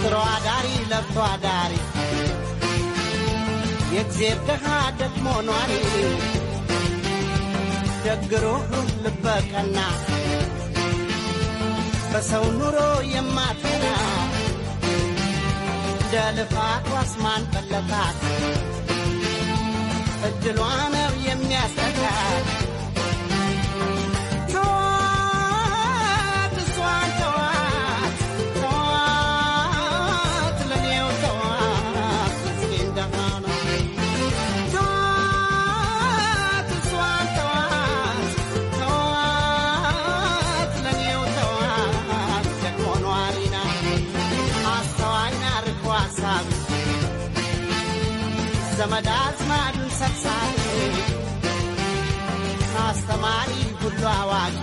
ስራው አዳሪ ለፍቶ አዳሪ የእግዚአብሔር ደሃ ደግሞ ኗሪ ደግሮ ልበቀና በሰው ኑሮ የማትቀና ደልፋት ዋስማን በለታት እድሏ ነው የሚያስጠጋት ዘመድ አዝማዱን ሰብሳቢ አስተማሪ ሁሉ አዋቂ